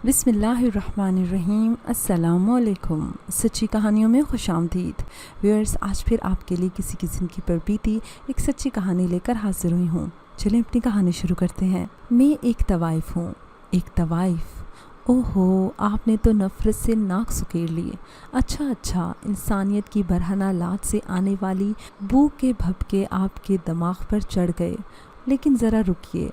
بسم اللہ الرحمن الرحیم۔ السلام علیکم۔ سچی کہانیوں میں خوش آمدید ویورز، آج پھر آپ کے لیے کسی قسم کی پر بیتی ایک سچی کہانی لے کر حاضر ہوئی ہوں۔ چلیں اپنی کہانی شروع کرتے ہیں۔ میں ایک طوائف ہوں۔ ایک طوائف؟ اوہو، آپ نے تو نفرت سے ناک سکیڑ لیے۔ اچھا، انسانیت کی برہنہ لات سے آنے والی بو کے بھپکے آپ کے دماغ پر چڑھ گئے، لیکن ذرا رکیے،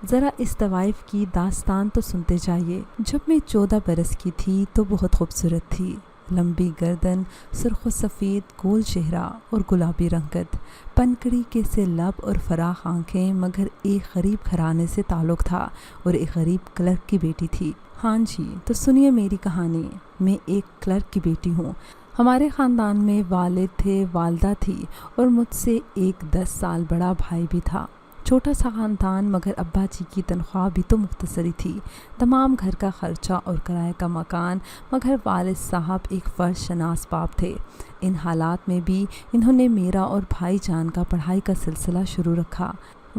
ذرا اس طوائف کی داستان تو سنتے جائیے۔ جب میں 14 برس کی تھی تو بہت خوبصورت تھی۔ لمبی گردن، سرخ و سفید گول چہرہ اور گلابی رنگت، پنکڑی کے سے لب اور فراخ آنکھیں، مگر ایک غریب گھرانے سے تعلق تھا اور ایک غریب کلرک کی بیٹی تھی۔ ہاں جی، تو سنیے میری کہانی۔ میں ایک کلرک کی بیٹی ہوں۔ ہمارے خاندان میں والد تھے، والدہ تھی اور مجھ سے ایک 10 سال بڑا بھائی بھی تھا۔ چھوٹا سا خاندان، مگر ابا جی کی تنخواہ بھی تو مختصری تھی۔ تمام گھر کا خرچہ اور کرائے کا مکان، مگر والد صاحب ایک فرض شناس باپ تھے۔ ان حالات میں بھی انہوں نے میرا اور بھائی جان کا پڑھائی کا سلسلہ شروع رکھا۔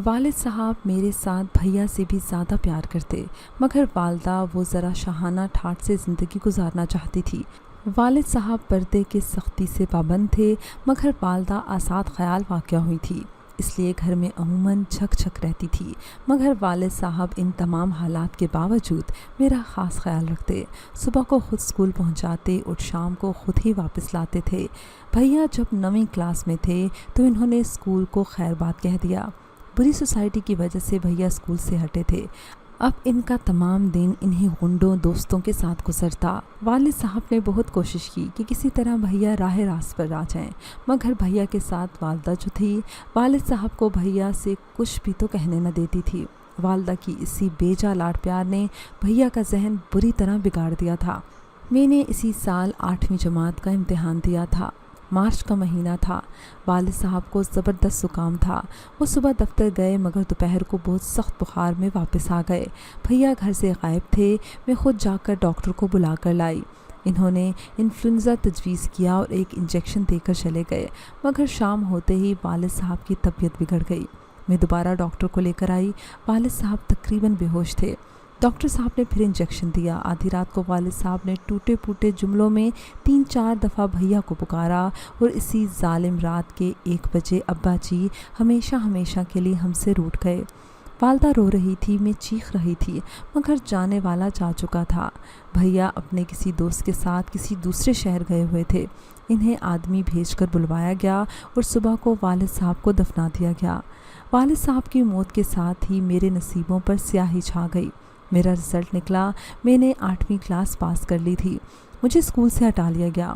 والد صاحب میرے ساتھ بھیا سے بھی زیادہ پیار کرتے، مگر والدہ وہ ذرا شاہانہ ٹھاٹھ سے زندگی گزارنا چاہتی تھی۔ والد صاحب پردے کے سختی سے پابند تھے، مگر والدہ آزاد خیال واقع ہوئی تھی، اس لیے گھر میں عموماً جھک جھک رہتی تھی۔ مگر والد صاحب ان تمام حالات کے باوجود میرا خاص خیال رکھتے۔ صبح کو خود اسکول پہنچاتے اور شام کو خود ہی واپس لاتے تھے۔ بھیا جب 9ویں کلاس میں تھے تو انہوں نے اسکول کو خیر بات کہہ دیا۔ بری سوسائٹی کی وجہ سے بھیا اسکول سے ہٹے تھے۔ اب ان کا تمام دن انہی غنڈوں دوستوں کے ساتھ گزرتا۔ والد صاحب نے بہت کوشش کی کہ کسی طرح بھیا راہ راست پر آ جائیں، مگر بھیا کے ساتھ والدہ جو تھی، والد صاحب کو بھیا سے کچھ بھی تو کہنے نہ دیتی تھی۔ والدہ کی اسی بے جا لاڈ پیار نے بھیا کا ذہن بری طرح بگاڑ دیا تھا۔ میں نے اسی سال 8ویں جماعت کا امتحان دیا تھا۔ مارچ کا مہینہ تھا۔ والد صاحب کو زبردست زکام تھا۔ وہ صبح دفتر گئے، مگر دوپہر کو بہت سخت بخار میں واپس آ گئے۔ بھیا گھر سے غائب تھے۔ میں خود جا کر ڈاکٹر کو بلا کر لائی۔ انہوں نے انفلوئنزا تجویز کیا اور ایک انجیکشن دے کر چلے گئے، مگر شام ہوتے ہی والد صاحب کی طبیعت بگڑ گئی۔ میں دوبارہ ڈاکٹر کو لے کر آئی۔ والد صاحب تقریباً بے ہوش تھے۔ ڈاکٹر صاحب نے پھر انجیکشن دیا۔ آدھی رات کو والد صاحب نے ٹوٹے پھوٹے جملوں میں 3-4 دفعہ بھیا کو پکارا، اور اسی ظالم رات کے 1 بجے ابا جی ہمیشہ کے لیے ہم سے روٹھ گئے۔ والدہ رو رہی تھی، میں چیخ رہی تھی، مگر جانے والا جا چکا تھا۔ بھیا اپنے کسی دوست کے ساتھ کسی دوسرے شہر گئے ہوئے تھے۔ انہیں آدمی بھیج کر بلوایا گیا اور صبح کو والد صاحب کو دفنا دیا گیا۔ والد صاحب کی موت کے ساتھ ہی میرے نصیبوں پر سیاہی چھا گئی۔ میرا رزلٹ نکلا۔ میں نے 8ویں کلاس پاس کر لی تھی۔ مجھے اسکول سے ہٹا لیا گیا۔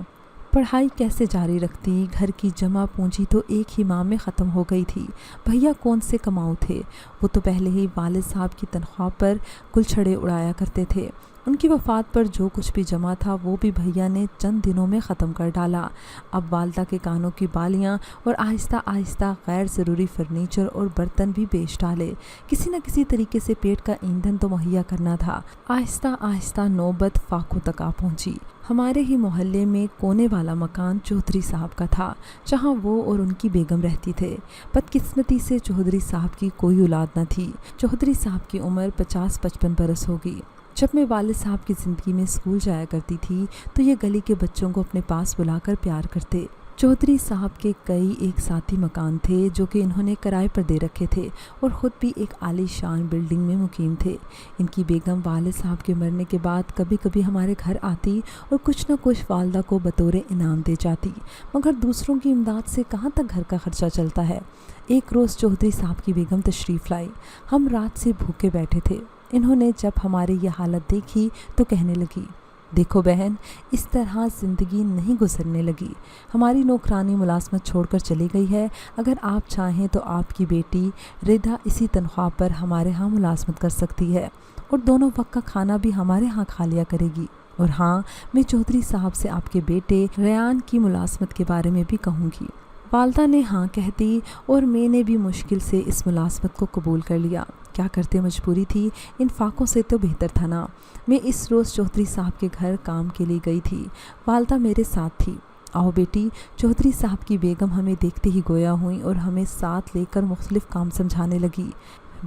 پڑھائی کیسے جاری رکھتی؟ گھر کی جمع پونجی تو ایک ہی ماہ میں ختم ہو گئی تھی۔ بھیا کون سے کماؤ تھے؟ وہ تو پہلے ہی والد صاحب کی تنخواہ پر گلچھڑے اڑایا کرتے تھے۔ ان کی وفات پر جو کچھ بھی جمع تھا وہ بھی بھیا نے چند دنوں میں ختم کر ڈالا۔ اب والدہ کے کانوں کی بالیاں اور آہستہ غیر ضروری فرنیچر اور برتن بھی بیچ ڈالے۔ کسی نہ کسی طریقے سے پیٹ کا ایندھن تو مہیا کرنا تھا۔ آہستہ نوبت فاقوں تک آ پہنچی۔ ہمارے ہی محلے میں کونے والا مکان چودھری صاحب کا تھا، جہاں وہ اور ان کی بیگم رہتی تھے۔ بدقسمتی سے چودھری صاحب کی کوئی اولاد نہ تھی۔ چودھری صاحب کی عمر 50-55 برس ہوگی۔ جب میں والد صاحب کی زندگی میں اسکول جایا کرتی تھی تو یہ گلی کے بچوں کو اپنے پاس بلا کر پیار کرتے۔ چودھری صاحب کے کئی ایک ساتھی مکان تھے جو کہ انہوں نے کرائے پر دے رکھے تھے، اور خود بھی ایک عالی شان بلڈنگ میں مقیم تھے۔ ان کی بیگم والد صاحب کے مرنے کے بعد کبھی کبھی ہمارے گھر آتی اور کچھ نہ کچھ والدہ کو بطور انعام دے جاتی، مگر دوسروں کی امداد سے کہاں تک گھر کا خرچہ چلتا ہے۔ ایک روز چودھری صاحب کی بیگم تشریف لائی۔ ہم رات سے بھوکے بیٹھے تھے۔ انہوں نے جب ہماری یہ حالت دیکھی تو کہنے لگی، دیکھو بہن، اس طرح زندگی نہیں گزرنے لگی۔ ہماری نوکرانی ملازمت چھوڑ کر چلی گئی ہے۔ اگر آپ چاہیں تو آپ کی بیٹی ردا اسی تنخواہ پر ہمارے ہاں ملازمت کر سکتی ہے، اور دونوں وقت کا کھانا بھی ہمارے ہاں کھا لیا کرے گی۔ اور ہاں، میں چودھری صاحب سے آپ کے بیٹے ریان کی ملازمت کے بارے میں بھی کہوں گی۔ والدہ نے ہاں کہہ دی، اور میں نے بھی مشکل سے اس ملازمت کو قبول کر لیا۔ کیا کرتے، مجبوری تھی، ان فاقوں سے تو بہتر تھا نا۔ میں اس روز چودھری صاحب کے گھر کام کے لیے گئی تھی۔ والدہ میرے ساتھ تھی۔ آؤ بیٹی، چودھری صاحب کی بیگم ہمیں دیکھتے ہی گویا ہوئیں اور ہمیں ساتھ لے کر مختلف کام سمجھانے لگی۔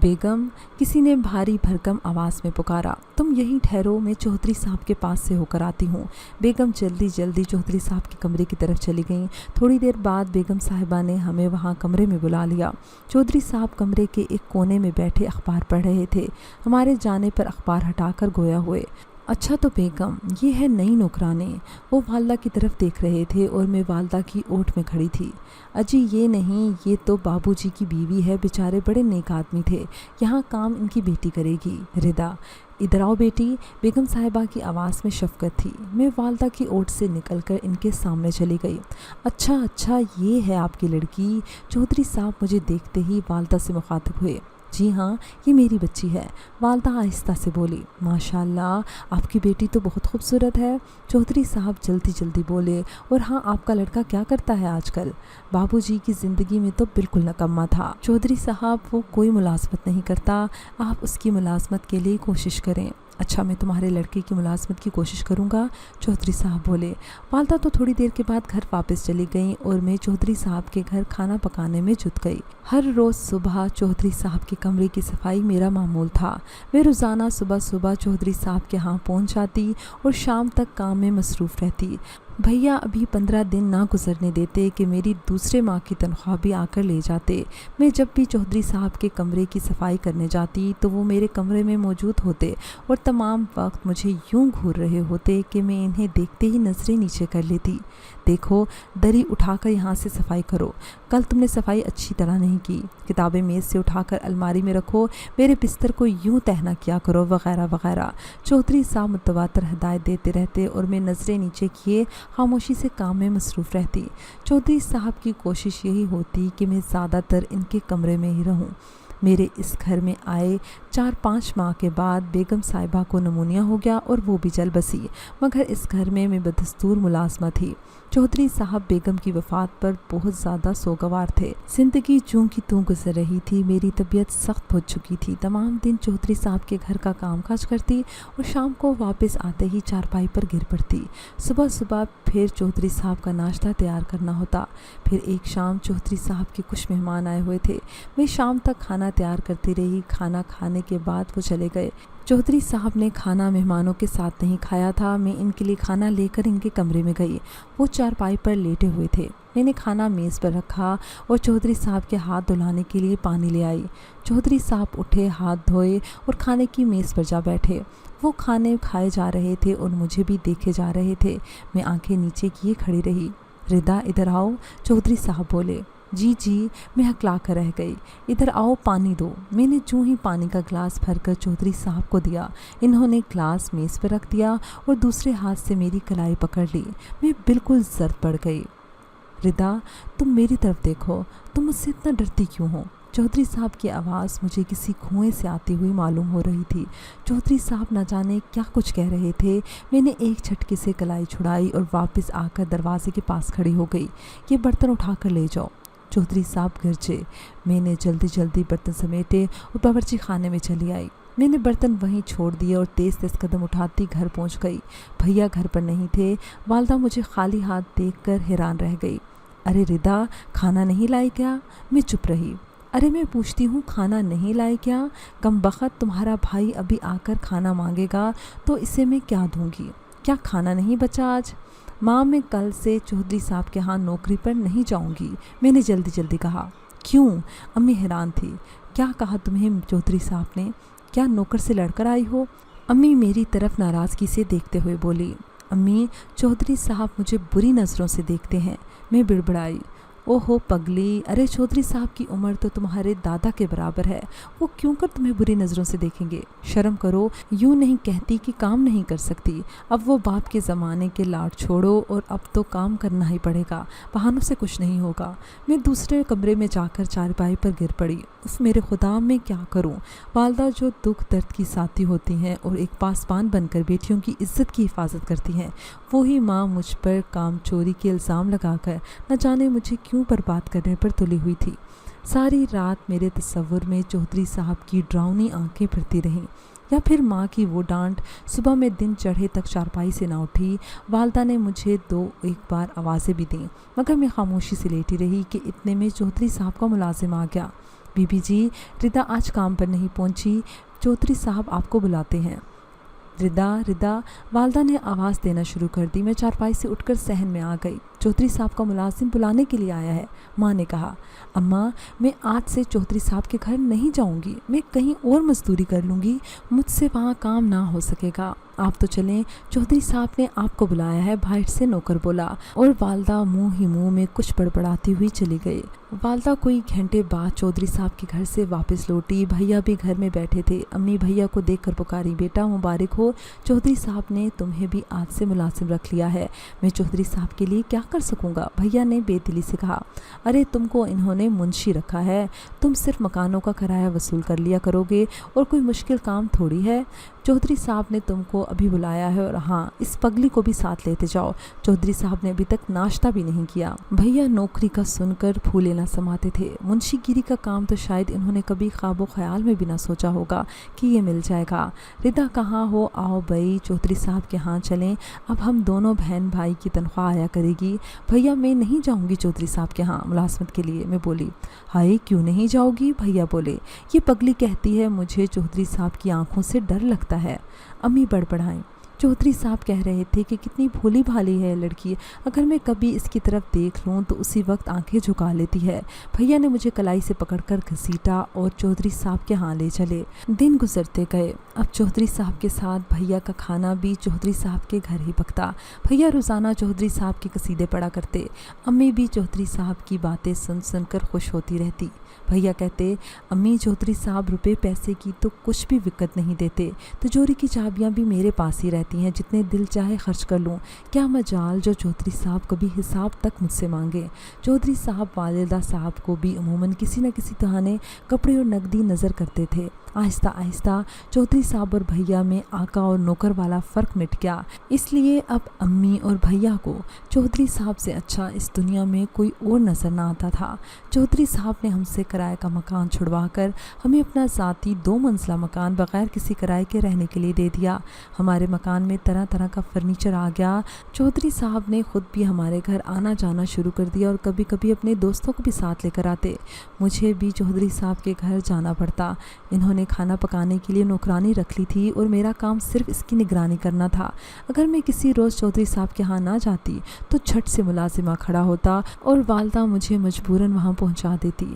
بیگم, کسی نے بھاری بھرکم آواز میں پکارا. تم یہیں ٹھہرو, میں چودھری صاحب کے پاس سے ہو کر آتی ہوں. بیگم جلدی جلدی چودھری صاحب کے کمرے کی طرف چلی گئیں. تھوڑی دیر بعد بیگم صاحبہ نے ہمیں وہاں کمرے میں بلا لیا. چودھری صاحب کمرے کے ایک کونے میں بیٹھے اخبار پڑھ رہے تھے. ہمارے جانے پر اخبار ہٹا کر گویا ہوئے. اچھا تو بیگم, یہ ہے نئی نوکرانی. وہ والدہ کی طرف دیکھ رہے تھے اور میں والدہ کی اوٹ میں کھڑی تھی. اجی یہ نہیں, یہ تو بابو جی کی بیوی ہے. بیچارے بڑے نیک آدمی تھے. یہاں کام ان کی بیٹی کرے گی. ردا, ادھر آؤ بیٹی. بیگم صاحبہ کی آواز میں شفقت تھی. میں والدہ کی اوٹ سے نکل کر ان کے سامنے چلی گئی. اچھا یہ ہے آپ کی لڑکی. چودھری صاحب مجھے دیکھتے ہی والدہ سے مخاطب ہوئے. جی ہاں, یہ میری بچی ہے. والدہ آہستہ سے بولی. ماشاء اللہ, آپ کی بیٹی تو بہت خوبصورت ہے. چودھری صاحب جلدی جلدی بولے. اور ہاں, آپ کا لڑکا کیا کرتا ہے آج کل؟ بابو جی کی زندگی میں تو بالکل نکما تھا. چودھری صاحب, وہ کوئی ملازمت نہیں کرتا. آپ اس کی ملازمت کے لیے کوشش کریں. اچھا, میں تمہارے لڑکے کی ملازمت کی کوشش کروں گا, چودھری صاحب بولے. والدہ تو تھوڑی دیر کے بعد گھر واپس چلی گئیں اور میں چودھری صاحب کے گھر کھانا پکانے میں جت گئی. ہر روز صبح چودھری صاحب کے کمرے کی صفائی میرا معمول تھا. میں روزانہ صبح چودھری صاحب کے ہاں پہنچ جاتی اور شام تک کام میں مصروف رہتی. بھیا ابھی 15 دن نہ گزرنے دیتے کہ میری دوسرے ماہ کی تنخواہ بھی آ کر لے جاتے. میں جب بھی چودھری صاحب کے کمرے کی صفائی کرنے جاتی تو وہ میرے کمرے میں موجود ہوتے اور تمام وقت مجھے یوں گھور رہے ہوتے کہ میں انہیں دیکھتے ہی نظریں نیچے کر لیتی. دیکھو, دری اٹھا کر یہاں سے صفائی کرو. کل تم نے صفائی اچھی طرح نہیں کی. کتابیں میز سے اٹھا کر الماری میں رکھو. میرے بستر کو یوں تہہ نہ کیا کرو, وغیرہ وغیرہ. چودھری صاحب متواتر ہدایت دیتے رہتے اور میں نظریں نیچے کیے خاموشی سے کام میں مصروف رہتی. چودھری صاحب کی کوشش یہی ہوتی کہ میں زیادہ تر ان کے کمرے میں ہی رہوں. میرے اس گھر میں آئے 4-5 ماہ کے بعد بیگم صاحبہ کو نمونیا ہو گیا اور وہ بھی چل بسی. مگر اس گھر میں بدستور ملازمہ تھی. چودھری صاحب بیگم کی وفات پر بہت زیادہ سوگوار تھے. زندگی جوں کی توں گزر رہی تھی. میری طبیعت سخت پھٹ چکی تھی. تمام دن چودھری صاحب کے گھر کا کام کاج کرتی اور شام کو واپس آتے ہی چارپائی پر گر پڑتی. صبح پھر چودھری صاحب کا ناشتہ تیار کرنا ہوتا. پھر ایک شام چودھری صاحب کے کچھ مہمان آئے ہوئے تھے. میں شام تک کھانا تیار کرتی رہی. کھانا کھانے کے بعد وہ چلے گئے. چودھری صاحب نے کھانا مہمانوں کے ساتھ نہیں کھایا تھا. میں ان کے لیے کھانا لے کر ان کے کمرے میں گئی. وہ چارپائی پر لیٹے ہوئے تھے. میں نے کھانا میز پر رکھا اور چودھری صاحب کے ہاتھ دھلانے کے لیے پانی لے آئی. چودھری صاحب اٹھے, ہاتھ دھوئے اور کھانے کی میز پر جا بیٹھے. وہ کھانے کھائے جا رہے تھے اور مجھے بھی دیکھے جا رہے تھے. میں آنکھیں نیچے کیے کھڑی رہی. ردا, ادھر آؤ, چودھری صاحب بولے. جی, میں ہکلا کر رہ گئی. ادھر آؤ, پانی دو. میں نے جو ہی پانی کا گلاس بھر کر چودھری صاحب کو دیا, انہوں نے گلاس میز پر رکھ دیا اور دوسرے ہاتھ سے میری کلائی پکڑ لی. میں بالکل زرد پڑ گئی. ردا, تم میری طرف دیکھو. تم مجھ سے اتنا ڈرتی کیوں ہو؟ چودھری صاحب کی آواز مجھے کسی کنویں سے آتی ہوئی معلوم ہو رہی تھی. چودھری صاحب نہ جانے کیا کچھ کہہ رہے تھے. میں نے ایک جھٹکے سے کلائی چھڑائی اور واپس آ کر دروازے کے پاس کھڑی ہو گئی. یہ برتن اٹھا کر لے جاؤ. چودھری صاحب گرجے. میں نے جلدی برتن سمیٹے اور باورچی خانے میں چلی آئی. میں نے برتن وہیں چھوڑ دیے اور تیز قدم اٹھاتی گھر پہنچ گئی. بھیا گھر پر نہیں تھے. والدہ مجھے خالی ہاتھ دیکھ کر حیران رہ گئی. ارے ردا, کھانا نہیں لائی کیا؟ میں چپ رہی. ارے میں پوچھتی ہوں, کھانا نہیں لائے کیا؟ کم بخت, تمہارا بھائی ابھی آ کر کھانا مانگے گا تو اسے میں کیا دوں گی؟ کیا کھانا نہیں بچا آج؟ ماں, میں کل سے چودھری صاحب کے ہاں نوکری پر نہیں جاؤں گی, میں نے جلدی کہا. کیوں؟ امی حیران تھی. کیا کہا تمہیں چودھری صاحب نے؟ کیا نوکر سے لڑ کر آئی ہو؟ امی میری طرف ناراضگی سے دیکھتے ہوئے بولی. امی, چودھری صاحب مجھے بری نظروں سے دیکھتے ہیں. میں بڑبڑائی. اوہو پگلی, ارے چودھری صاحب کی عمر تو تمہارے دادا کے برابر ہے. وہ کیوں کر تمہیں بری نظروں سے دیکھیں گے؟ شرم کرو. یوں نہیں کہتی کہ کام نہیں کر سکتی. اب وہ باپ کے زمانے کے لاڈ چھوڑو اور اب تو کام کرنا ہی پڑے گا. بہانوں سے کچھ نہیں ہوگا. میں دوسرے کمرے میں جا کر چارپائی پر گر پڑی. میرے خدا, میں کیا کروں؟ والدہ جو دکھ درد کی ساتھی ہوتی ہیں اور ایک پاسبان بن کر بیٹیوں کی عزت کی حفاظت کرتی ہیں, وہی ماں مجھ پر کام چوری کے الزام لگا کر نہ جانے مجھے کیوں برباد کرنے پر تلی ہوئی تھی. ساری رات میرے تصور میں چودھری صاحب کی ڈراؤنی آنکھیں پھرتی رہیں, یا پھر ماں کی وہ ڈانٹ. صبح میں دن چڑھے تک چارپائی سے نہ اٹھی. والدہ نے مجھے 2-1 بار آوازیں بھی دیں, مگر میں خاموشی سے لیٹی رہی کہ اتنے میں چودھری صاحب کا ملازم آ گیا. बीबी जी, रिदा आज काम पर नहीं पहुंची, चौधरी साहब आपको बुलाते हैं। रिदा रिदा, वालदा ने आवाज़ देना शुरू कर दी। मैं चारपाई से उठकर सहन में आ गई। चौधरी साहब का मुलाजिम बुलाने के लिए आया है। माँ ने कहा, अम्मा मैं आज से चौधरी साहब के घर नहीं जाऊंगी, मैं कहीं और मजदूरी कर लूँगी, मुझसे वहाँ काम ना हो सकेगा। आप तो चलें, चौधरी साहब ने आपको बुलाया है, बाहर से नौकर बोला। और वालदा मुंह ही मुंह में कुछ बड़बड़ाती हुई चली गई। वालदा कोई घंटे बाद चौधरी साहब के घर से वापस लौटी। भैया भी घर में बैठे थे। अम्मी भैया को देखकर पुकारी, बेटा मुबारक हो, चौधरी साहब ने तुम्हें भी आज से मुलाजिम रख लिया है। मैं चौधरी साहब के लिए क्या कर सकूंगा? भैया ने बेदिली से कहा, अरे तुमको इन्होंने मुंशी रखा है, तुम सिर्फ मकानों का किराया वसूल कर लिया करोगे और कोई मुश्किल काम थोड़ी है। चौधरी साहब ने तुमको अभी बुलाया है और हाँ, इस पगली को भी साथ लेते जाओ। चौधरी साहब ने अभी तक नाश्ता भी नहीं किया। भैया नौकरी का सुनकर फूले ना समाते थे। मुंशीगिरी का काम तो शायद इन्होंने कभी ख्वाबो ख्याल में भी ना सोचा होगा कि ये मिल जाएगा। रिदा कहाँ हो, आओ भाई चौधरी साहब के यहाँ चलें, अब हम दोनों बहन भाई की तनख्वाह आया करेगी। भैया मैं नहीं जाऊँगी चौधरी साहब के यहाँ मुलाजमत के लिए। मैं बोली, हाय क्यों नहीं जाओगी? भैया बोले, ये पगली कहती है मुझे चौधरी साहब की आंखों से डर लगता है। अम्मी बड़बड़ाई, चौधरी साहब कह रहे थे कि कितनी भोली भाली है लड़की, अगर मैं कभी इसकी तरफ देख लूं तो उसी वक्त आंखें झुका लेती है। भैया ने मुझे कलाई से पकड़कर घसीटा और चौधरी साहब के यहाँ ले चले। दिन गुजरते गए। अब चौधरी साहब के साथ भैया का खाना भी चौधरी साहब के घर ही पकता। भैया रोज़ाना चौधरी साहब के कसीदे पढ़ा करते। अम्मी भी चौधरी साहब की बातें सुन सुनकर खुश होती रहती। भैया कहते, अम्मी चौधरी साहब रुपए पैसे की तो कुछ भी विकत नहीं देते, तिजोरी की चाबियां भी मेरे पास ही रहती हैं, जितने दिल चाहे खर्च कर लूं। क्या मजाल जो चौधरी साहब कभी हिसाब तक मुझसे मांगे। चौधरी साहब वालिदा साहब को भी अमूमन किसी न किसी बहाने कपड़े और नकदी नज़र करते थे। आहिस्ता आहिस्ता चौधरी साहब और भैया में आका और नौकर वाला फ़र्क मिट गया। इसलिए अब अम्मी और भैया को चौधरी साहब से अच्छा इस दुनिया में कोई और नज़र ना आता था। चौधरी साहब ने हमसे किराए का मकान छुड़वा कर हमें अपना ज़ाती 2 मंजिला मकान बग़ैर किसी किराए के रहने के लिए दे दिया। हमारे मकान में तरह तरह का फर्नीचर आ गया। चौधरी साहब ने ख़ुद भी हमारे घर आना जाना शुरू कर दिया और कभी कभी अपने दोस्तों को भी साथ लेकर आते। मुझे भी चौधरी साहब के घर जाना पड़ता। इन्होंने खाना पकाने के लिए नौकरानी रख ली थी और मेरा काम सिर्फ इसकी निगरानी करना था। अगर मैं किसी रोज़ चौधरी साहब के यहाँ ना जाती तो झट से मुलाजिमा खड़ा होता और वालदा मुझे मजबूरन वहाँ पहुँचा देती।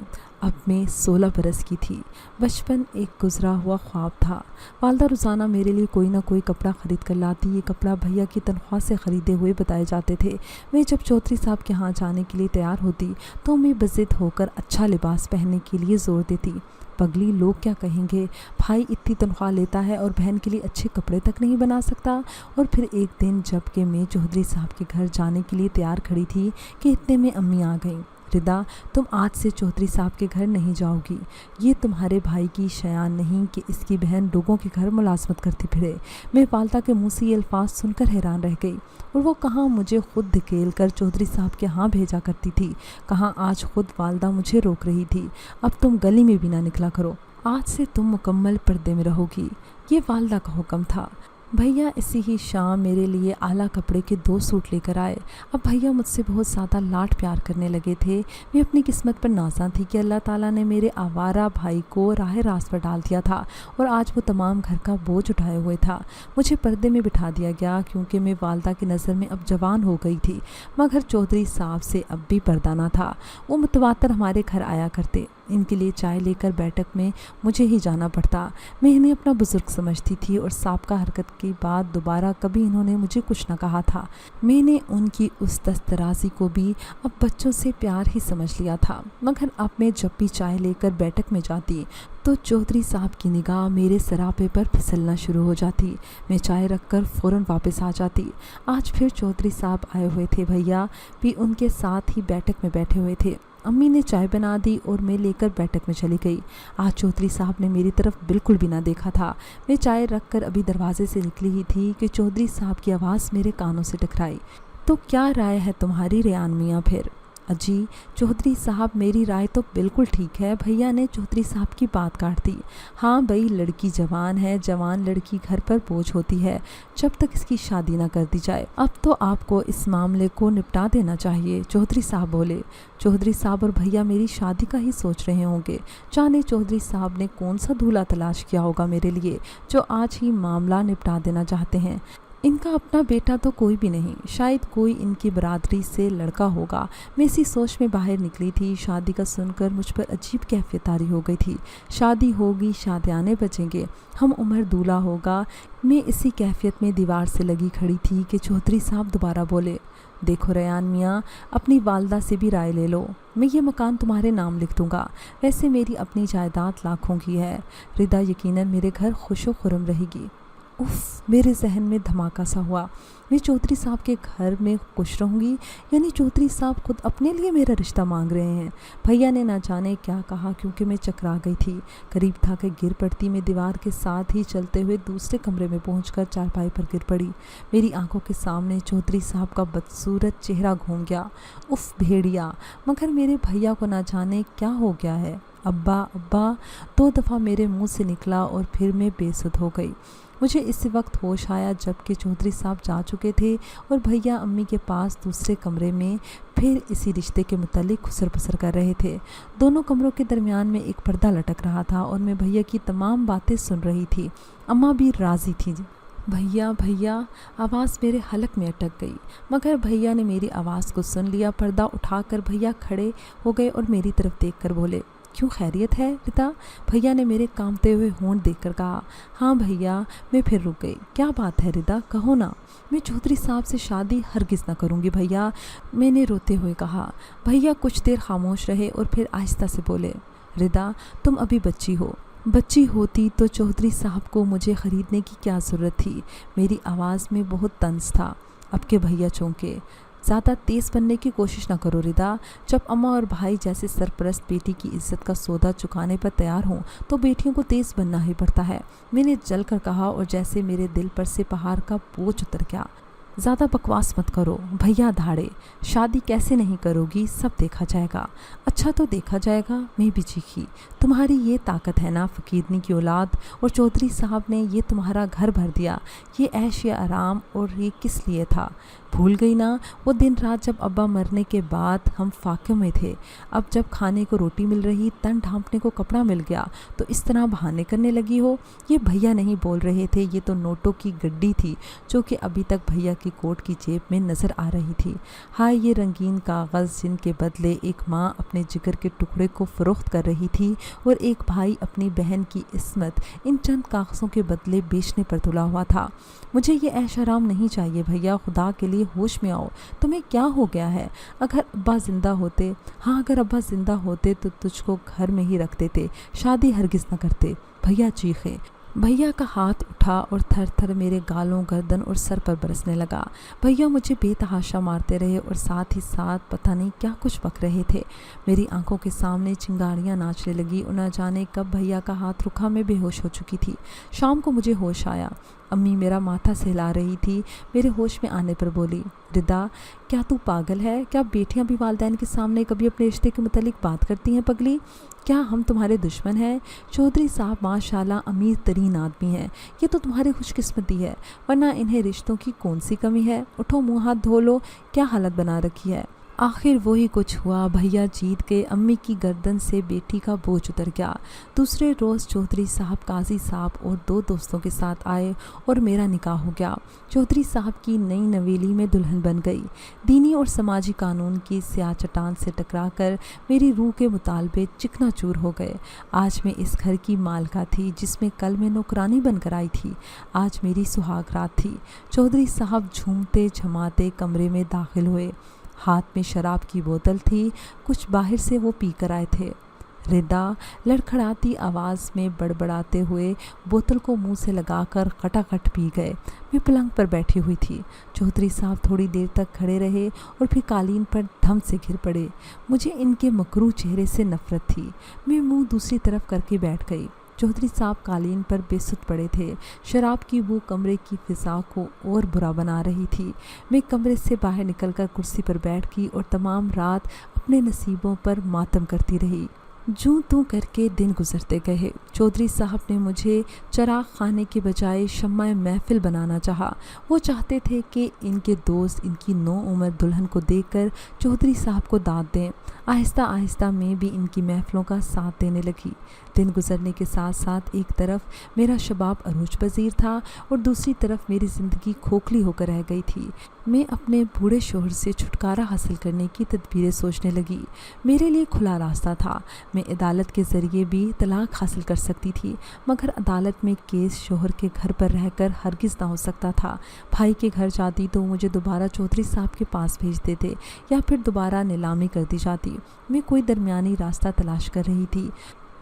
अब मैं 16 बरस की थी। बचपन एक गुजरा हुआ ख्वाब था। वालदा रोज़ाना मेरे लिए कोई ना कोई कपड़ा ख़रीद कर लाती। ये कपड़ा भैया की तनख्वाह से ख़रीदे हुए बताए जाते थे। मैं जब चौधरी साहब के यहाँ जाने के लिए तैयार होती तो मैं बज़िद होकर अच्छा लिबास पहनने के लिए ज़ोर देती। पगली, लोग क्या कहेंगे, भाई इतनी तनख्वाह लेता है और बहन के लिए अच्छे कपड़े तक नहीं बना सकता। और फिर एक दिन जबकि मैं चौधरी साहब के घर जाने के लिए तैयार खड़ी थी कि इतने में अम्मी आ गई। रिदा, तुम आज से चौधरी साहब के घर नहीं जाओगी। ये तुम्हारे भाई की शयान नहीं कि इसकी बहन लोगों के घर मुलाजमत करती फिरे। मैं वालदा के मुँह से ये अल्फाज सुनकर हैरान रह गई। और वो कहाँ मुझे खुद धकेल कर चौधरी साहब के यहाँ भेजा करती थी, कहाँ आज खुद वालदा मुझे रोक रही थी। अब तुम गली में भी ना निकला करो, आज से तुम मुकम्मल पर्दे में रहोगी। ये वालदा का हुक्म था। भैया इसी ही शाम मेरे लिए आला कपड़े के 2 सूट लेकर आए। अब भैया मुझसे बहुत ज़्यादा लाड प्यार करने लगे थे। मैं अपनी किस्मत पर नाज़ा थी कि अल्लाह ताला ने मेरे आवारा भाई को राह रास्त पर डाल दिया था और आज वो तमाम घर का बोझ उठाए हुए था। मुझे पर्दे में बिठा दिया गया क्योंकि मैं वालदा की नज़र में अब जवान हो गई थी, मगर चौधरी साहब से अब भी पर्दा ना था। वो मुतवातर हमारे घर आया करते। इनके लिए चाय लेकर बैठक में मुझे ही जाना पड़ता। मैं इन्हें अपना बुजुर्ग समझती थी और साबका हरकत के बाद दोबारा कभी इन्होंने मुझे कुछ न कहा था। मैंने उनकी उस दस्तराजी को भी अब बच्चों से प्यार ही समझ लिया था। मगर अब मैं जब भी चाय लेकर बैठक में जाती तो चौधरी साहब की निगाह मेरे सरापे पर फिसलना शुरू हो जाती। मैं चाय रखकर फ़ौरन वापस आ जाती। आज फिर चौधरी साहब आए हुए थे। भैया भी उनके साथ ही बैठक में बैठे हुए थे। अम्मी ने चाय बना दी और मैं लेकर बैठक में चली गई। आज चौधरी साहब ने मेरी तरफ बिल्कुल भी ना देखा था। मैं चाय रखकर अभी दरवाजे से निकली ही थी कि चौधरी साहब की आवाज़ मेरे कानों से टकराई। तो क्या राय है तुम्हारी रेयान मियाँ फिर? अजी चौधरी साहब, मेरी राय तो बिल्कुल ठीक है। भैया ने चौधरी साहब की बात काट दी। हाँ भाई, लड़की जवान है, जवान लड़की घर पर बोझ होती है जब तक इसकी शादी ना कर दी जाए। अब तो आपको इस मामले को निपटा देना चाहिए, चौधरी साहब बोले। चौधरी साहब और भैया मेरी शादी का ही सोच रहे होंगे। जाने चौधरी साहब ने कौन सा दूल्हा तलाश किया होगा मेरे लिए, जो आज ही मामला निपटा देना चाहते हैं। इनका अपना बेटा तो कोई भी नहीं, शायद कोई इनकी बरादरी से लड़का होगा। मैं इसी सोच में बाहर निकली थी। शादी का सुनकर मुझ पर अजीब कैफियत तारी हो गई थी। शादी होगी, शादियाने बचेंगे, हम उम्र दूल्हा होगा। मैं इसी कैफियत में दीवार से लगी खड़ी थी कि चौधरी साहब दोबारा बोले, देखो रेयान मियाँ, अपनी वालदा से भी राय ले लो। मैं ये मकान तुम्हारे नाम लिख दूँगा। वैसे मेरी अपनी जायदाद लाखों की है। रिदा यकीनन मेरे घर खुशो खुरम रहेगी। उफ, मेरे जहन में धमाका सा हुआ। मैं चौधरी साहब के घर में खुश रहूँगी, यानी चौधरी साहब खुद अपने लिए मेरा रिश्ता मांग रहे हैं। भैया ने ना जाने क्या कहा, क्योंकि मैं चकरा गई थी। करीब था कि गिर पड़ती। मैं दीवार के साथ ही चलते हुए दूसरे कमरे में पहुंचकर चारपाई पर गिर पड़ी। मेरी आंखों के सामने चौधरी साहब का बदसूरत चेहरा घूम गया। उफ भेड़िया, मगर मेरे भैया को ना जाने क्या हो गया है। अब्बा अब्बा 2 दफ़ा मेरे मुंह से निकला और फिर मैं बेसुध हो गई। मुझे इसी वक्त होश आया जबकि चौधरी साहब जा चुके थे और भैया अम्मी के पास दूसरे कमरे में फिर इसी रिश्ते के मुतालिक खुसर पुसर कर रहे थे। दोनों कमरों के दरमियान में एक पर्दा लटक रहा था और मैं भैया की तमाम बातें सुन रही थी। अम्मा भी राज़ी थी। भैया भैया, आवाज़ मेरे हलक में अटक गई, मगर भैया ने मेरी आवाज़ को सुन लिया। पर्दा उठाकर भैया खड़े हो गए और मेरी तरफ देखकर बोले, क्यों, खैरियत है रिदा? भैया ने मेरे कांपते हुए होंठ देखकर कहा। हाँ भैया। मैं फिर रुक गई। क्या बात है रिदा, कहो ना। मैं चौधरी साहब से शादी हरगिज़ ना करूँगी भैया, मैंने रोते हुए कहा। भैया कुछ देर खामोश रहे और फिर आहिस्ता से बोले, रिदा तुम अभी बच्ची हो। बच्ची होती तो चौधरी साहब को मुझे ख़रीदने की क्या ज़रूरत थी। मेरी आवाज़ में बहुत तंज था। अब के भैया चौंके। ज़्यादा तेज़ बनने की कोशिश ना करो रिदा। जब अम्मा और भाई जैसे सरपरस्त बेटी की इज्जत का सौदा चुकाने पर तैयार हों तो बेटियों को तेज़ बनना ही पड़ता है, मैंने जल कर कहा और जैसे मेरे दिल पर से पहाड़ का बोझ उतर गया। ज़्यादा बकवास मत करो, भैया धाड़े। शादी कैसे नहीं करोगी, सब देखा जाएगा। अच्छा तो देखा जाएगा, मैं भी चीखी। तुम्हारी ये ताकत है ना फ़कीरनी की औलाद, और चौधरी साहब ने ये तुम्हारा घर भर दिया। ये ऐश या आराम और ये किस लिए था? भूल गई ना वो दिन रात जब अब्बा मरने के बाद हम फाके में थे। अब जब खाने को रोटी मिल रही, तन ढांपने को कपड़ा मिल गया, तो इस तरह बहाने करने लगी हो। ये भैया नहीं बोल रहे थे, ये तो नोटों की गड्डी थी जो कि अभी तक भैया की कोट की जेब में नज़र आ रही थी। हाय ये रंगीन कागज़ जिनके बदले एक माँ अपने जिगर के टुकड़े को फ़रोख्त कर रही थी और एक भाई अपनी बहन की इस्मत इन चंद कागज़ों के बदले बेचने पर तुला हुआ था। मुझे ये ऐश आराम नहीं चाहिए भैया, खुदा के लिए होश में आओ। तुम्हें क्या हो गया है? अगर अब्बा ज़िंदा होते, हाँ अगर अब्बा ज़िंदा होते तो तुझको घर में ही रख देते, शादी हरगिज़ न करते। भैया चीखे। भैया का हाथ उठा और थर थर मेरे गालों, गर्दन और सर पर बरसने लगा। भैया मुझे बेतहाशा मारते रहे और साथ ही साथ पता नहीं क्या कुछ बक रहे थे। मेरी आंखों के सामने चिंगारियां नाचने लगी और न जाने कब भैया का हाथ रुका, मैं बेहोश हो चुकी थी। शाम को मुझे होश आया। अम्मी मेरा माथा सहला रही थी। मेरे होश में आने पर बोली, रिदा क्या तू पागल है? क्या बेटियां भी वालिदैन के सामने कभी अपने रिश्ते के मुतालिक बात करती हैं पगली? क्या हम तुम्हारे दुश्मन हैं? चौधरी साहब माशाल्लाह अमीर तरीन आदमी हैं। ये तो तुम्हारी खुशकिस्मती है, वरना इन्हें रिश्तों की कौन सी कमी है। उठो मुँह हाथ धो लो, क्या हालत बना रखी है। आखिर वही कुछ हुआ। भैया जीत के अम्मी की गर्दन से बेटी का बोझ उतर गया। दूसरे रोज़ चौधरी साहब, काजी साहब और 2 दोस्तों के साथ आए और मेरा निकाह हो गया। चौधरी साहब की नई नवेली में दुल्हन बन गई। दीनी और समाजी कानून की स्याह चट्टान से टकराकर मेरी रूह के मुतालबे चिकनाचूर हो गए। आज मैं इस घर की मालका थी जिसमें कल मैं नौकरानी बनकर आई थी। आज मेरी सुहाग रात थी। चौधरी साहब झूमते झमाते कमरे में दाखिल हुए। हाथ में शराब की बोतल थी, कुछ बाहर से वो पी कर आए थे। रिदा लड़खड़ाती आवाज़ में बड़बड़ाते हुए बोतल को मुंह से लगाकर खटाखट पी गए। मैं पलंग पर बैठी हुई थी। चौधरी साहब थोड़ी देर तक खड़े रहे और फिर कालीन पर धम से गिर पड़े। मुझे इनके मकरूह चेहरे से नफरत थी। मैं मुंह दूसरी तरफ करके बैठ गई। चौधरी साहब कालीन पर बेसुध पड़े थे। शराब की बू कमरे की फिजा को और बुरा बना रही थी। मैं कमरे से बाहर निकलकर कुर्सी पर बैठ गई और तमाम रात अपने नसीबों पर मातम करती रही। जूं तू करके दिन गुजरते गए। चौधरी साहब ने मुझे चराग खाने के बजाय शम्माए महफिल बनाना चाहा। वो चाहते थे कि इनके दोस्त इनकी नौ उम्र दुल्हन को देखकर चौधरी साहब को दाद दें। आहिस्ता आहिस्ता मैं भी इनकी महफिलों का साथ देने लगी। दिन गुजरने के साथ साथ एक तरफ मेरा शबाब अरूज पजीर था और दूसरी तरफ मेरी ज़िंदगी खोखली होकर रह गई थी। मैं अपने बूढ़े शोहर से छुटकारा हासिल करने की तदबीरें सोचने लगी। मेरे लिए खुला रास्ता था। मैं अदालत के ज़रिए भी तलाक हासिल कर सकती थी, मगर अदालत में केस शोहर के घर पर रहकर हरगिज़ ना हो सकता था। भाई के घर जाती तो मुझे दोबारा चौधरी साहब के पास भेज देते या फिर दोबारा नीलामी कर दी जाती। मैं कोई दरमियानी रास्ता तलाश कर रही थी।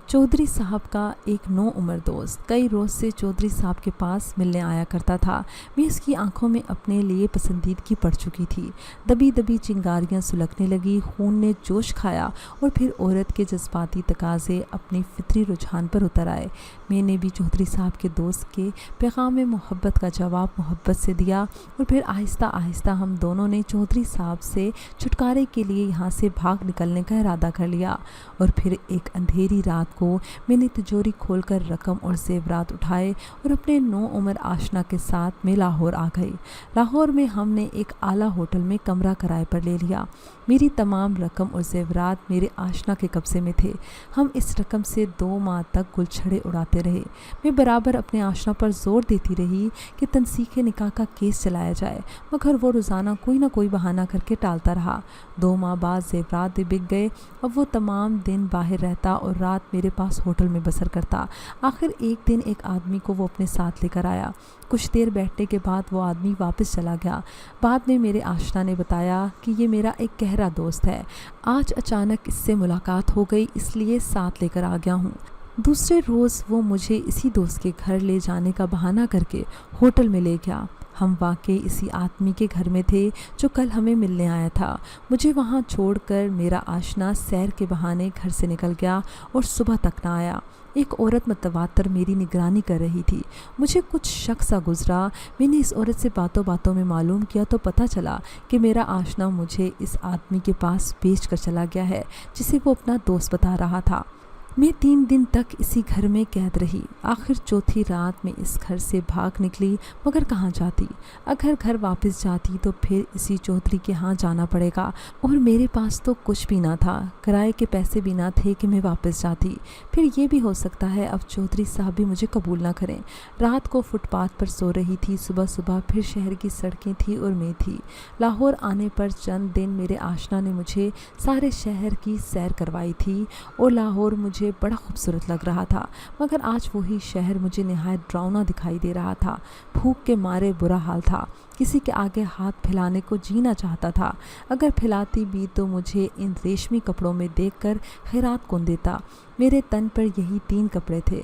चौधरी साहब का एक नौ उम्र दोस्त कई रोज़ से चौधरी साहब के पास मिलने आया करता था। मैं उसकी आंखों में अपने लिए पसंदीदगी पड़ चुकी थी। दबी दबी चिंगारियां सुलगने लगी, खून ने जोश खाया और फिर औरत के जज्बाती तकाजे अपनी फितरी रुझान पर उतर आए। मैंने भी चौधरी साहब के दोस्त के पैगाम में मोहब्बत का जवाब मोहब्बत से दिया और फिर आहिस्ता आहिस्ता हम दोनों ने चौधरी साहब से छुटकारे के लिए यहाँ से भाग निकलने का इरादा कर लिया। और फिर एक अंधेरी रात को मैंने तिजोरी खोलकर रकम और जेवरात उठाए और अपने नौ उम्र आशना के साथ मैं लाहौर आ गई। लाहौर में हमने एक आला होटल में कमरा किराए पर ले लिया। मेरी तमाम रकम और जेवरात मेरे आशना के कब्ज़े में थे। हम इस रकम से 2 माह तक गुलछड़े उड़ाते रहे। मैं बराबर अपने आशना पर जोर देती रही कि तनसीखे निकाह का केस चलाया जाए, मगर वो रोज़ाना कोई ना कोई बहाना करके टालता रहा। 2 माह बाद जेवरात भी बिक गए। अब वो तमाम दिन बाहर रहता और रात मेरे पास होटल में बसर करता। आखिर एक दिन एक आदमी को वो अपने साथ लेकर आया। कुछ देर बैठने के बाद वो आदमी वापस चला गया। बाद में मेरे आशना ने बताया कि ये मेरा एक गहरा दोस्त है। आज अचानक इससे मुलाकात हो गई, इसलिए साथ लेकर आ गया हूँ। दूसरे रोज़ वो मुझे इसी दोस्त के घर ले जाने का बहाना करके होटल में ले गया। हम वाकई इसी आदमी के घर में थे जो कल हमें मिलने आया था। मुझे वहाँ छोड़कर मेरा आशना सैर के बहाने घर से निकल गया और सुबह तक ना आया। एक औरत मतवातर मेरी निगरानी कर रही थी। मुझे कुछ शक सा गुजरा। मैंने इस औरत से बातों बातों में मालूम किया तो पता चला कि मेरा आशना मुझे इस आदमी के पास बेच कर चला गया है, जिसे वो अपना दोस्त बता रहा था। मैं 3 दिन तक इसी घर में कैद रही। आखिर चौथी रात में इस घर से भाग निकली, मगर कहाँ जाती? अगर घर वापस जाती तो फिर इसी चौधरी के यहाँ जाना पड़ेगा और मेरे पास तो कुछ भी ना था। किराए के पैसे भी ना थे कि मैं वापस जाती। फिर ये भी हो सकता है अब चौधरी साहब भी मुझे कबूल ना करें। रात को फुटपाथ पर सो रही थी। सुबह सुबह फिर शहर की सड़कें थी और मैं थी। लाहौर आने पर चंद दिन मेरे आशना ने मुझे सारे शहर की सैर करवाई थी और लाहौर मुझे बड़ा खूबसूरत लग रहा था, मगर आज वही शहर मुझे निहायत डरावना दिखाई दे रहा था। भूख के मारे बुरा हाल था। किसी के आगे हाथ फैलाने को जीना चाहता था। अगर फैलाती भी तो मुझे इन रेशमी कपड़ों में देखकर खैरात कौन देता। मेरे तन पर यही 3 कपड़े थे।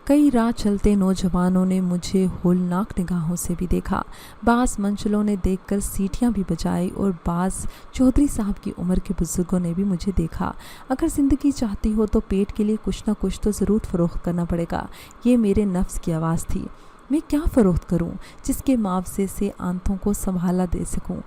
कई राह चलते नौजवानों ने मुझे होलनाक निगाहों से भी देखा। बाज़ मंचलों ने देखकर सीटियां भी बजाई और बाज़ चौधरी साहब की उम्र के बुजुर्गों ने भी मुझे देखा। अगर ज़िंदगी चाहती हो तो पेट के लिए कुछ ना कुछ तो ज़रूर फ़रोख्त करना पड़ेगा। ये मेरे नफ्स की आवाज़ थी। मैं क्या फ़रोख्त करूं जिसके मुआवजे से आंतों को संभाला दे सकूं?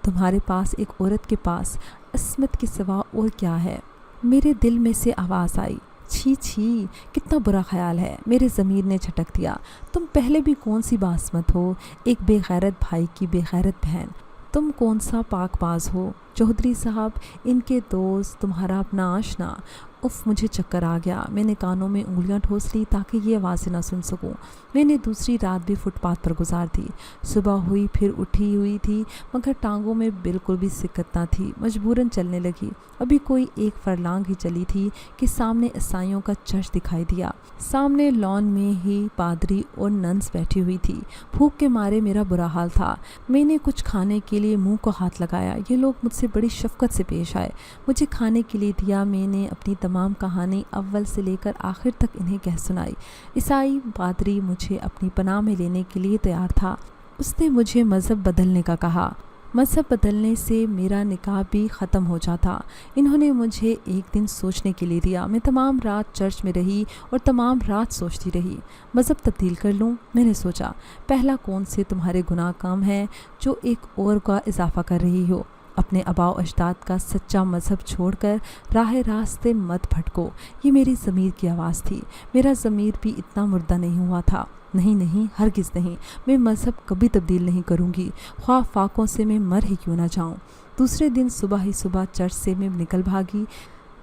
तुम्हारे पास एक औरत के पास अस्मत के सिवा और क्या है? मेरे दिल में से आवाज़ आई, छी छी, कितना बुरा ख्याल है। मेरे ज़मीर ने झटक दिया। तुम पहले भी कौन सी बासमत हो, एक बेगैरत भाई की बेगैरत बहन। तुम कौन सा पाकबाज हो? चौधरी साहब, इनके दोस्त, तुम्हारा अपना आशना। उफ, मुझे चक्कर आ गया। मैंने कानों में उंगलियां ठोस ली ताकि ये आवाज़ें ना सुन सकूं। मैंने दूसरी रात भी फुटपाथ पर गुजार दी। सुबह हुई, फिर उठी हुई थी, मगर टांगों में बिल्कुल भी सिकत ना थी। मजबूरन चलने लगी। अभी कोई 1 फरलांग ही चली थी कि सामने ईसाइयों का चर्च दिखाई दिया। सामने लॉन में ही पादरी और नन्स बैठी हुई थी। भूख के मारे मेरा बुरा हाल था। मैंने कुछ खाने के लिए मुंह को हाथ लगाया। ये लोग मुझसे बड़ी शफकत से पेश आए। मुझे खाने के लिए दिया। मैंने अपनी तमाम कहानी अव्वल से लेकर आखिर तक इन्हें कह सुनाई। ईसाई पादरी मुझे अपनी पनाह में लेने के लिए तैयार था। उसने मुझे मज़हब बदलने का कहा। مذہب بدلنے سے میرا نکاح بھی ختم ہو جاتا۔ انہوں نے مجھے ایک دن سوچنے کے لیے دیا۔ میں تمام رات چرچ میں رہی اور تمام رات سوچتی رہی، مذہب تبدیل کر لوں۔ میں نے سوچا، پہلا کون سے تمہارے گناہ کام ہیں جو ایک اور کا اضافہ کر رہی ہو؟ اپنے آباء و اجداد کا سچا مذہب چھوڑ کر راہ راستے مت بھٹکو۔ یہ میری ضمیر کی آواز تھی۔ میرا ضمیر بھی اتنا مردہ نہیں ہوا تھا۔ نہیں، ہرگز نہیں، میں مذہب کبھی تبدیل نہیں کروں گی، خواہ فاقوں سے میں مر ہی کیوں نہ جاؤں۔ دوسرے دن صبح ہی چرچ سے میں نکل بھاگی۔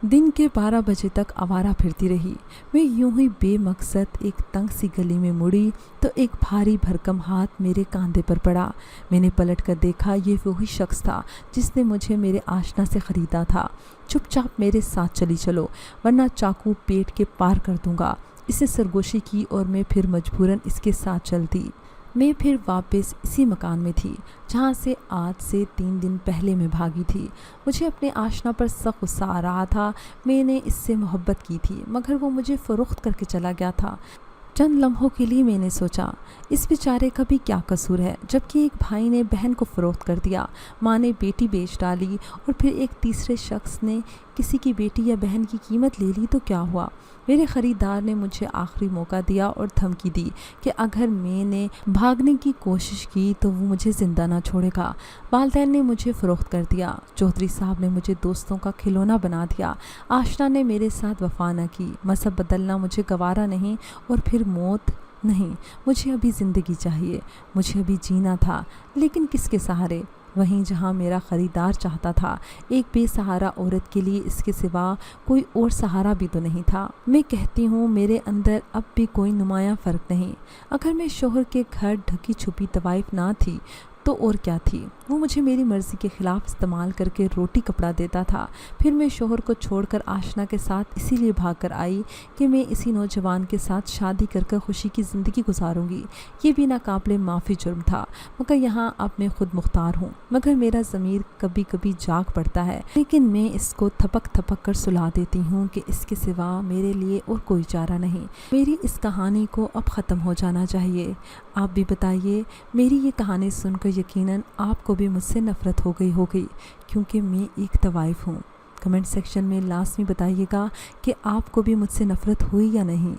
دن کے 12 بجے تک آوارہ پھرتی رہی۔ میں یوں ہی بے مقصد ایک تنگ سی گلی میں مڑی تو ایک بھاری بھرکم ہاتھ میرے کاندھے پر پڑا۔ میں نے پلٹ کر دیکھا، یہ وہی شخص تھا جس نے مجھے میرے آشنا سے خریدا تھا۔ چپ چاپ میرے ساتھ چلی چلو، ورنہ چاقو پیٹ کے پار کر دوں گا۔ اس نے سرگوشی کی اور میں پھر مجبوراً اس کے ساتھ چل دی۔ میں پھر واپس اسی مکان میں تھی جہاں سے آج سے 3 دن پہلے میں بھاگی تھی۔ مجھے اپنے آشنا پر سخت غصہ آ رہا تھا۔ میں نے اس سے محبت کی تھی مگر وہ مجھے فروخت کر کے چلا گیا تھا۔ چند لمحوں کے لیے میں نے سوچا، اس بیچارے کا بھی کیا قصور ہے؟ جبکہ ایک بھائی نے بہن کو فروخت کر دیا، ماں نے بیٹی بیچ ڈالی اور پھر ایک تیسرے شخص نے کسی کی بیٹی یا بہن کی قیمت لے لی تو کیا ہوا؟ میرے خریدار نے مجھے آخری موقع دیا اور دھمکی دی کہ اگر میں نے بھاگنے کی کوشش کی تو وہ مجھے زندہ نہ چھوڑے گا۔ والدین نے مجھے فروخت کر دیا، چودھری صاحب نے مجھے دوستوں کا کھلونا بنا دیا، آشنا نے میرے ساتھ وفا نہ کی، مذہب بدلنا مجھے گوارا نہیں، اور پھر موت نہیں۔ مجھے ابھی زندگی چاہیے، مجھے ابھی جینا تھا، لیکن کس کے سہارے؟ وہیں جہاں میرا خریدار چاہتا تھا۔ ایک بے سہارا عورت کے لیے اس کے سوا کوئی اور سہارا بھی تو نہیں تھا۔ میں کہتی ہوں میرے اندر اب بھی کوئی نمایاں فرق نہیں۔ اگر میں شوہر کے گھر ڈھکی چھپی طوائف نہ تھی تو اور کیا تھی؟ وہ مجھے میری مرضی کے خلاف استعمال کر کے روٹی کپڑا دیتا تھا۔ پھر میں شوہر کو چھوڑ کر آشنا کے ساتھ اسی لیے بھاگ کر آئی کہ میں اسی نوجوان کے ساتھ شادی کر کر خوشی کی زندگی گزاروں گی۔ یہ بھی ناقابل معافی جرم تھا، مگر یہاں اب میں خود مختار ہوں۔ مگر میرا ضمیر کبھی کبھی جاگ پڑتا ہے، لیکن میں اس کو تھپک تھپک کر سلا دیتی ہوں کہ اس کے سوا میرے لیے اور کوئی چارہ نہیں۔ میری اس کہانی کو اب ختم ہو جانا چاہیے۔ آپ بھی بتائیے، میری یہ کہانی سن کر یقیناً آپ کو بھی مجھ سے نفرت ہو گئی ہوگی، کیونکہ میں ایک طوائف ہوں۔ کمنٹ سیکشن میں لازمی بتائیے گا کہ آپ کو بھی مجھ سے نفرت ہوئی یا نہیں۔